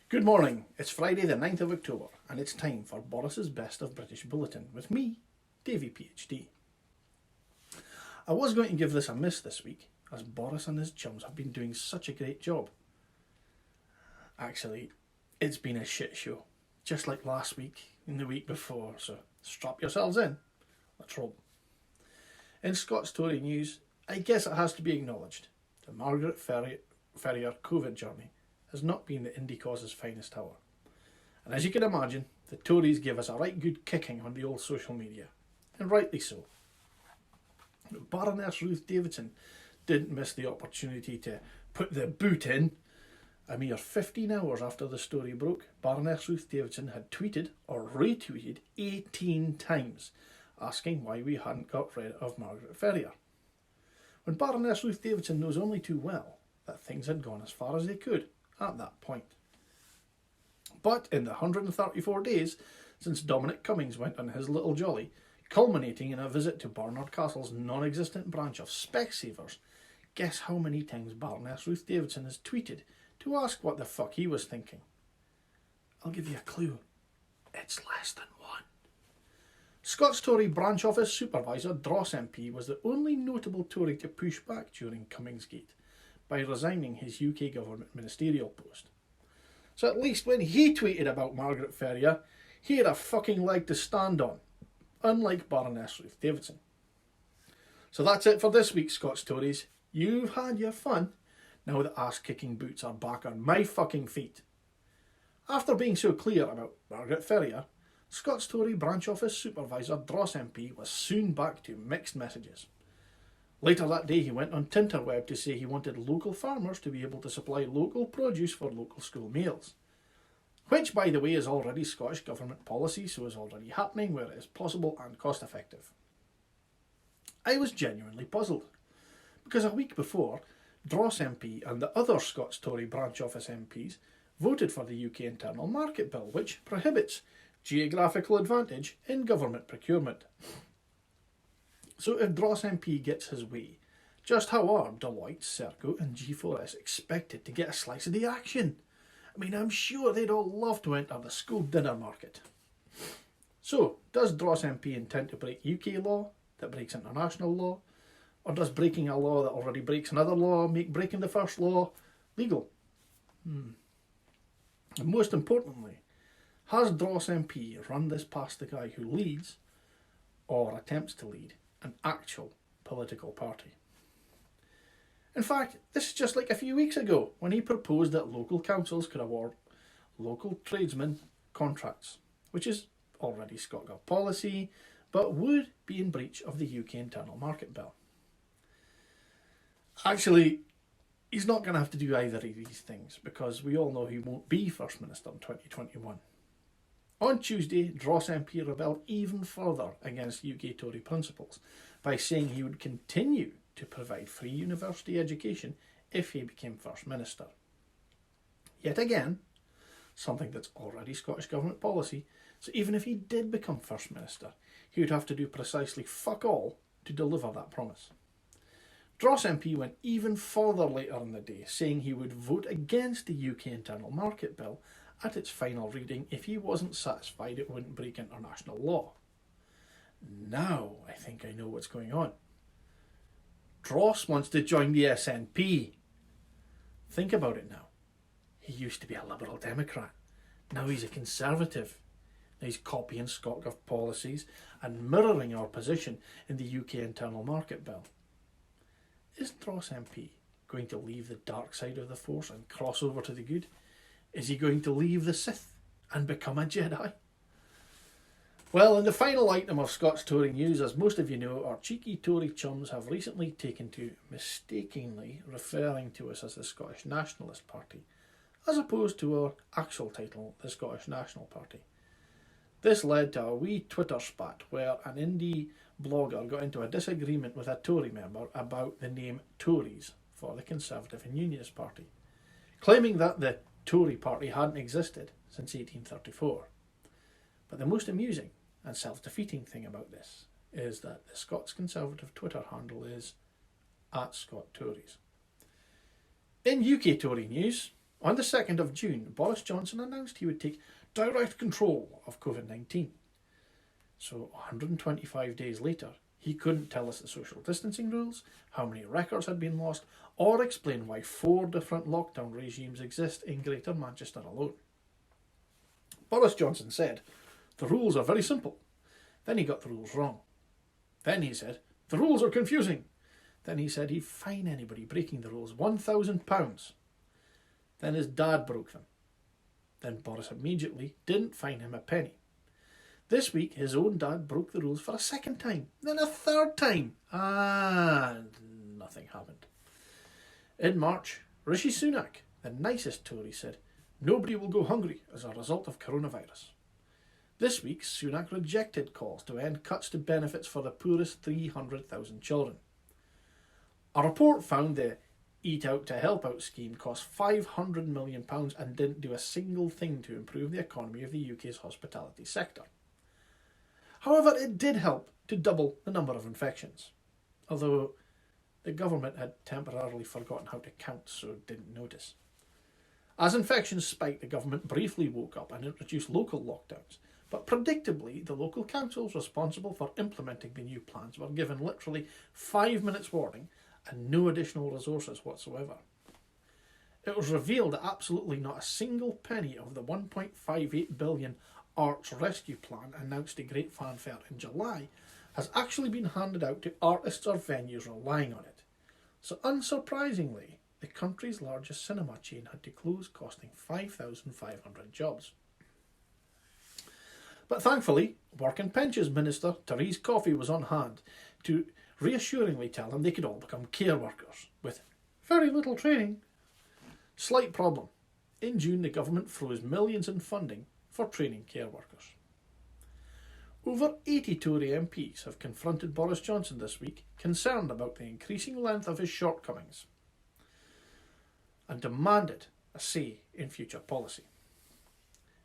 Good morning, it's Friday the 9th of October and it's time for Boris's Best of British Bulletin with me, DaviePHD. I was going to give this a miss this week as Boris and his chums have been doing such a great job. Actually, it's been a shit show, just like last week and the week before, so strap yourselves in, let's roll. In Scots Tory news, I guess it has to be acknowledged, the Margaret Ferrier COVID journey has not been the indie cause's finest hour. And as you can imagine, the Tories gave us a right good kicking on the old social media, and rightly so. But Baroness Ruth Davidson didn't miss the opportunity to put the boot in. A mere 15 hours after the story broke, Baroness Ruth Davidson had tweeted or retweeted 18 times, asking why we hadn't got rid of Margaret Ferrier. When Baroness Ruth Davidson knows only too well that things had gone as far as they could at that point. But in the 134 days since Dominic Cummings went on his little jolly, culminating in a visit to Barnard Castle's non-existent branch of Specsavers, guess how many times Baroness Ruth Davidson has tweeted to ask what the fuck he was thinking? I'll give you a clue. It's less than one. Scots Tory branch office supervisor Dross MP was the only notable Tory to push back during Cummingsgate by resigning his UK government ministerial post. So at least when he tweeted about Margaret Ferrier, he had a fucking leg to stand on, unlike Baroness Ruth Davidson. So that's it for this week, Scots Tories. You've had your fun. Now the ass-kicking boots are back on my fucking feet. After being so clear about Margaret Ferrier, Scots Tory branch office supervisor Dross MP was soon back to mixed messages. Later that day he went on Tinterweb to say he wanted local farmers to be able to supply local produce for local school meals. Which, by the way, is already Scottish Government policy, so is already happening where it is possible and cost effective. I was genuinely puzzled, because a week before, Dross MP and the other Scots Tory branch office MPs voted for the UK Internal Market Bill, which prohibits geographical advantage in government procurement. So if Dross MP gets his way, just how are Deloitte, Serco and G4S expected to get a slice of the action? I mean, I'm sure they'd all love to enter the school dinner market. So, does Dross MP intend to break UK law that breaks international law? Or does breaking a law that already breaks another law make breaking the first law legal? And most importantly, has Dross MP run this past the guy who leads, or attempts to lead, an actual political party? In fact, this is just like a few weeks ago when he proposed that local councils could award local tradesmen contracts, which is already ScotGov policy, but would be in breach of the UK Internal Market Bill. Actually, he's not going to have to do either of these things because we all know he won't be First Minister in 2021. On Tuesday, Dross MP rebelled even further against UK Tory principles by saying he would continue to provide free university education if he became First Minister. Yet again, something that's already Scottish Government policy, so even if he did become First Minister, he would have to do precisely fuck all to deliver that promise. Dross MP went even further later in the day, saying he would vote against the UK Internal Market Bill at its final reading if he wasn't satisfied it wouldn't break international law. Now I think I know what's going on. Dross wants to join the SNP. Think about it now. He used to be a Liberal Democrat. Now he's a Conservative. Now he's copying ScotGov policies and mirroring our position in the UK Internal Market Bill. Is Dross MP going to leave the dark side of the Force and cross over to the good? Is he going to leave the Sith and become a Jedi? Well, in the final item of Scots Tory news, as most of you know, our cheeky Tory chums have recently taken to mistakenly referring to us as the Scottish Nationalist Party, as opposed to our actual title, the Scottish National Party. This led to a wee Twitter spat where an indie blogger got into a disagreement with a Tory member about the name Tories for the Conservative and Unionist Party, claiming that the Tory party hadn't existed since 1834. But the most amusing and self-defeating thing about this is that the Scots Conservative Twitter handle is @ScotTories. In UK Tory news, On the 2nd of June, Boris Johnson announced he would take direct control of COVID-19. So 125 days later, he couldn't tell us the social distancing rules, how many records had been lost, or explain why 4 different lockdown regimes exist in Greater Manchester alone. Boris Johnson said, "The rules are very simple." Then he got the rules wrong. Then he said, "The rules are confusing." Then he said he'd fine anybody breaking the rules £1,000. Then his dad broke them. Then Boris immediately didn't fine him a penny. This week, his own dad broke the rules for a second time, then a third time, and nothing happened. In March, Rishi Sunak, the nicest Tory, said nobody will go hungry as a result of coronavirus. This week, Sunak rejected calls to end cuts to benefits for the poorest 300,000 children. A report found the Eat Out to Help Out scheme cost £500 million and didn't do a single thing to improve the economy of the UK's hospitality sector. However, it did help to double the number of infections, although the government had temporarily forgotten how to count, so didn't notice. As infections spiked, the government briefly woke up and introduced local lockdowns, but predictably the local councils responsible for implementing the new plans were given literally 5 minutes warning and no additional resources whatsoever. It was revealed that absolutely not a single penny of the £1.58 billion Arts Rescue Plan announced to great fanfare in July has actually been handed out to artists or venues relying on it. So unsurprisingly, the country's largest cinema chain had to close, costing 5,500 jobs. But thankfully, Work and Pensions Minister Therese Coffey was on hand to reassuringly tell them they could all become care workers, with very little training. Slight problem. In June, the government froze millions in funding for training care workers. Over 80 Tory MPs have confronted Boris Johnson this week, concerned about the increasing length of his shortcomings, and demanded a say in future policy.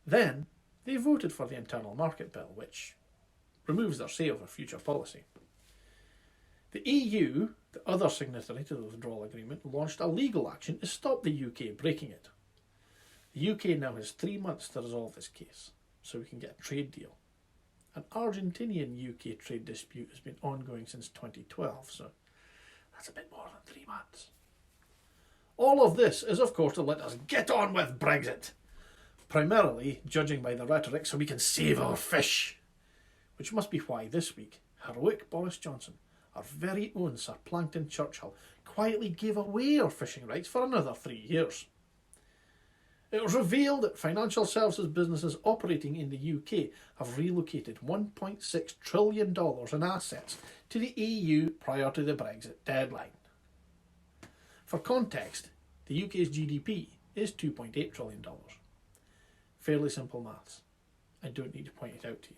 Then they voted for the Internal Market Bill, which removes their say over future policy. The EU, the other signatory to the withdrawal agreement, launched a legal action to stop the UK breaking it. The UK now has 3 months to resolve this case, so we can get a trade deal. An Argentinian-UK trade dispute has been ongoing since 2012, so that's a bit more than 3 months. All of this is, of course, to let us get on with Brexit, primarily judging by the rhetoric so we can save our fish, which must be why this week heroic Boris Johnson, our very own Sir Plankton Churchill, quietly gave away our fishing rights for another 3 years. It was revealed that financial services businesses operating in the UK have relocated $1.6 trillion in assets to the EU prior to the Brexit deadline. For context, the UK's GDP is $2.8 trillion. Fairly simple maths. I don't need to point it out to you.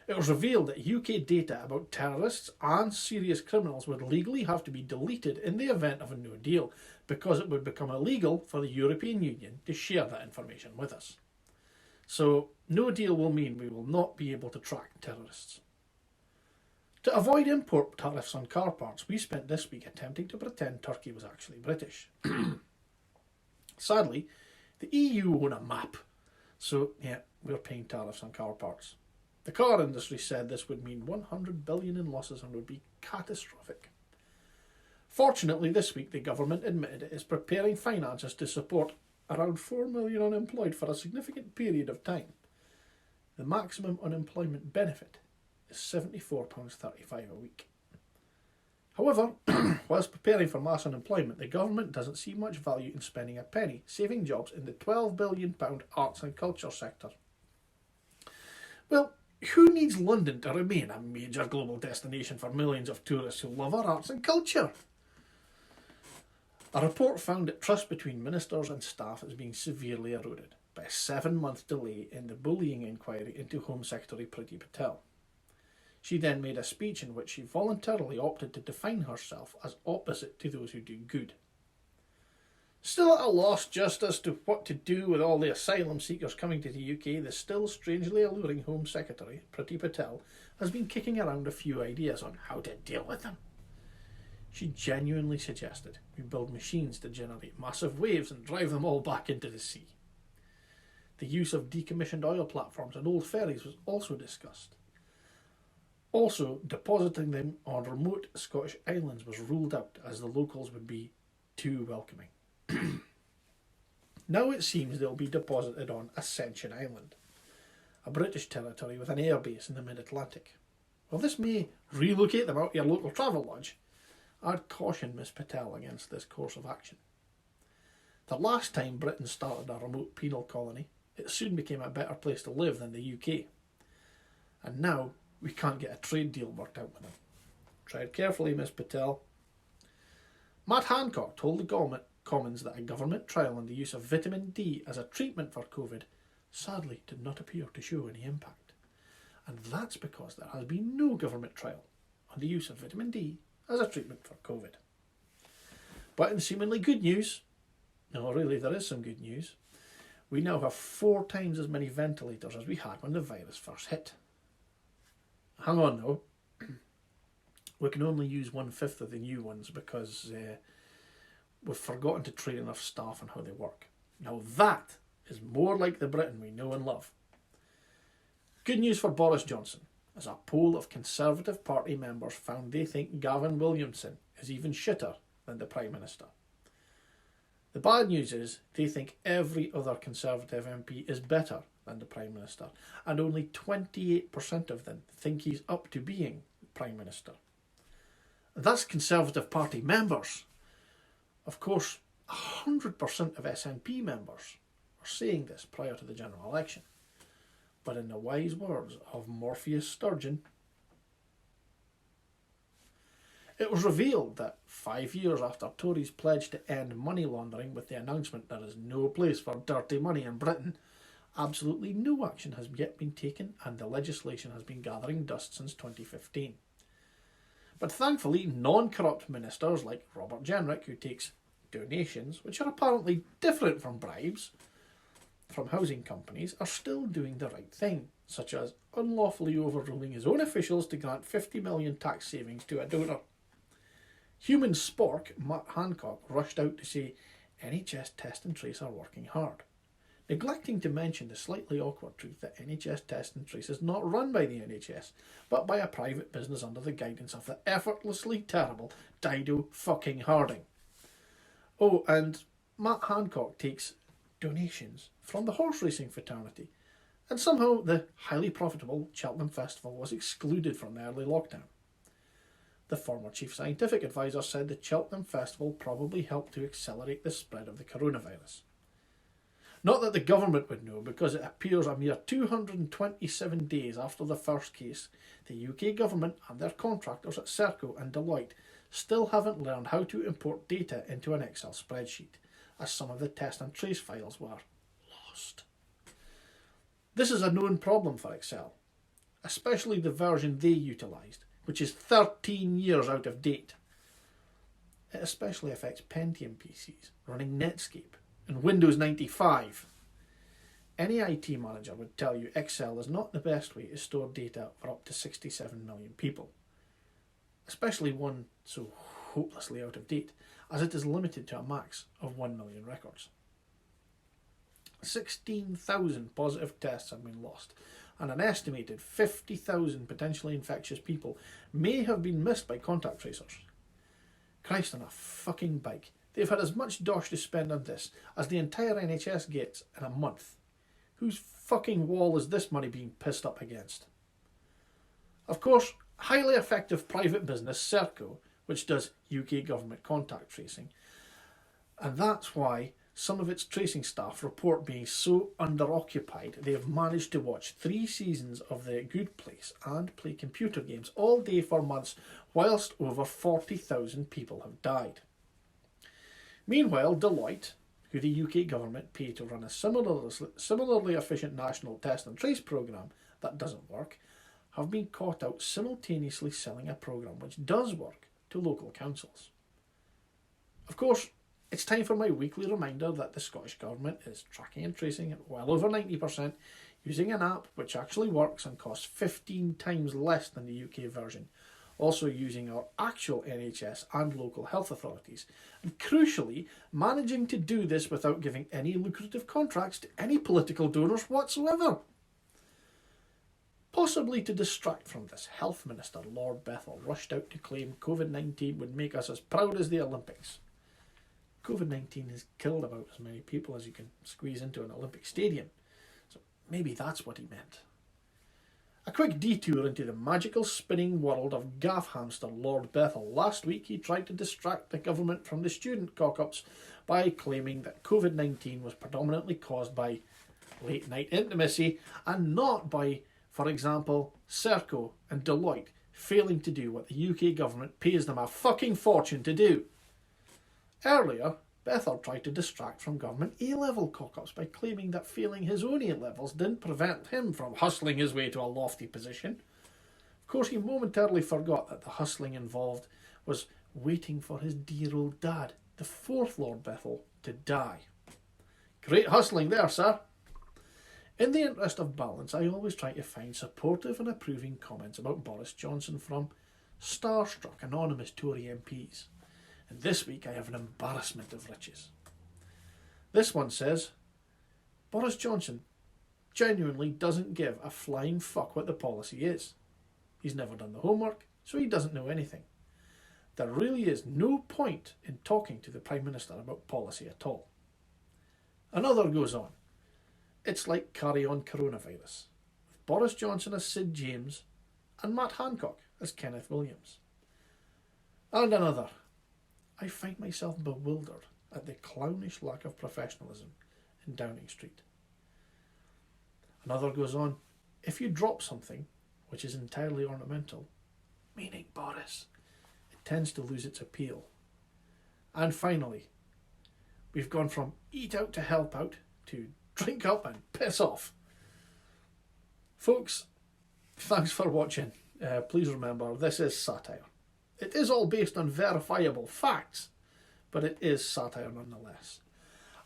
It was revealed that UK data about terrorists and serious criminals would legally have to be deleted in the event of a no deal, because it would become illegal for the European Union to share that information with us. So, no deal will mean we will not be able to track terrorists. To avoid import tariffs on car parts, we spent this week attempting to pretend Turkey was actually British. Sadly, the EU own a map, so yeah, we're paying tariffs on car parts. The car industry said this would mean $100 billion in losses and would be catastrophic. Fortunately, this week the government admitted it is preparing finances to support around 4 million unemployed for a significant period of time. The maximum unemployment benefit is £74.35 a week. However, whilst preparing for mass unemployment, the government doesn't see much value in spending a penny saving jobs in the £12 billion arts and culture sector. Well, who needs London to remain a major global destination for millions of tourists who love our arts and culture? A report found that trust between ministers and staff is being severely eroded by a 7-month delay in the bullying inquiry into Home Secretary Priti Patel. She then made a speech in which she voluntarily opted to define herself as opposite to those who do good. Still at a loss just as to what to do with all the asylum seekers coming to the UK, the still strangely alluring Home Secretary, Priti Patel, has been kicking around a few ideas on how to deal with them. She genuinely suggested we build machines to generate massive waves and drive them all back into the sea. The use of decommissioned oil platforms and old ferries was also discussed. Also, depositing them on remote Scottish islands was ruled out as the locals would be too welcoming. Now it seems they'll be deposited on Ascension Island, a British territory with an airbase in the mid-Atlantic. While this may relocate them out to your local travel lodge, I'd caution Miss Patel against this course of action. The last time Britain started a remote penal colony, it soon became a better place to live than the UK. And now we can't get a trade deal worked out with them. Tread carefully, Miss Patel. Matt Hancock told the Commons that a government trial on the use of vitamin D as a treatment for COVID sadly did not appear to show any impact. And that's because there has been no government trial on the use of vitamin D as a treatment for COVID. But in seemingly good news, no, really there is some good news, we now have 4 times as many ventilators as we had when the virus first hit. Hang on though, we can only use 1/5 of the new ones because we've forgotten to train enough staff on how they work. Now that is more like the Britain we know and love. Good news for Boris Johnson, as a poll of Conservative Party members found they think Gavin Williamson is even shitter than the Prime Minister. The bad news is they think every other Conservative MP is better than the Prime Minister, and only 28% of them think he's up to being Prime Minister. That's Conservative Party members. Of course, 100% of SNP members are saying this prior to the general election. But in the wise words of Morpheus Sturgeon, it was revealed that 5 years after Tories pledged to end money laundering with the announcement there is no place for dirty money in Britain, absolutely no action has yet been taken and the legislation has been gathering dust since 2015. But thankfully, non-corrupt ministers like Robert Jenrick, who takes donations, which are apparently different from bribes, from housing companies, are still doing the right thing, such as unlawfully overruling his own officials to grant 50 million tax savings to a donor. Human spork Matt Hancock rushed out to say NHS Test and Trace are working hard, neglecting to mention the slightly awkward truth that NHS Test and Trace is not run by the NHS, but by a private business under the guidance of the effortlessly terrible Dido fucking Harding. Oh, and Matt Hancock takes donations from the horse racing fraternity, and somehow the highly profitable Cheltenham Festival was excluded from the early lockdown. The former chief scientific advisor said the Cheltenham Festival probably helped to accelerate the spread of the coronavirus. Not that the government would know, because it appears a mere 227 days after the first case, the UK government and their contractors at Serco and Deloitte still haven't learned how to import data into an Excel spreadsheet, as some of the test and trace files were lost. This is a known problem for Excel, especially the version they utilised, which is 13 years out of date. It especially affects Pentium PCs running Netscape and Windows 95. Any IT manager would tell you Excel is not the best way to store data for up to 67 million people, especially one so hopelessly out of date, as it is limited to a max of 1 million records. 16,000 positive tests have been lost, and an estimated 50,000 potentially infectious people may have been missed by contact tracers. Christ on a fucking bike. They've had as much dosh to spend on this as the entire NHS gets in a month. Whose fucking wall is this money being pissed up against? Of course, highly effective private business Serco, which does UK government contact tracing, and that's why some of its tracing staff report being so underoccupied they have managed to watch 3 seasons of The Good Place and play computer games all day for months whilst over 40,000 people have died. Meanwhile, Deloitte, who the UK government pay to run a similarly efficient national test and trace programme that doesn't work, have been caught out simultaneously selling a programme which does work to local councils. Of course, it's time for my weekly reminder that the Scottish Government is tracking and tracing at well over 90% using an app which actually works and costs 15 times less than the UK version, also using our actual NHS and local health authorities, and crucially, managing to do this without giving any lucrative contracts to any political donors whatsoever. Possibly to distract from this, Health Minister Lord Bethell rushed out to claim COVID-19 would make us as proud as the Olympics. COVID-19 has killed about as many people as you can squeeze into an Olympic stadium, so maybe that's what he meant. A quick detour into the magical spinning world of gaff hamster Lord Bethell. Last week he tried to distract the government from the student cock-ups by claiming that COVID-19 was predominantly caused by late night intimacy and not by, for example, Serco and Deloitte failing to do what the UK government pays them a fucking fortune to do. Earlier, Bethell tried to distract from government A-level cock-ups by claiming that failing his own A-levels didn't prevent him from hustling his way to a lofty position. Of course, he momentarily forgot that the hustling involved was waiting for his dear old dad, the fourth Lord Bethell, to die. Great hustling there, sir. In the interest of balance, I always try to find supportive and approving comments about Boris Johnson from starstruck anonymous Tory MPs. And this week I have an embarrassment of riches. This one says, Boris Johnson genuinely doesn't give a flying fuck what the policy is. He's never done the homework, so he doesn't know anything. There really is no point in talking to the Prime Minister about policy at all. Another goes on. It's like Carry On Coronavirus, with Boris Johnson as Sid James and Matt Hancock as Kenneth Williams. And another. I find myself bewildered at the clownish lack of professionalism in Downing Street. Another goes on, if you drop something which is entirely ornamental, meaning Boris, it tends to lose its appeal. And finally, we've gone from eat out to help out to drink up and piss off. Folks, thanks for watching. Please remember, this is satire. It is all based on verifiable facts, but it is satire nonetheless.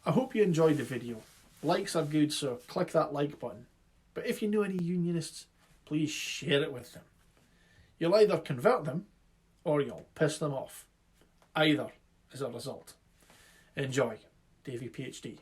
I hope you enjoyed the video. Likes are good, so click that like button. But if you know any unionists, please share it with them. You'll either convert them, or you'll piss them off. Either is a result. Enjoy. DaviePHD.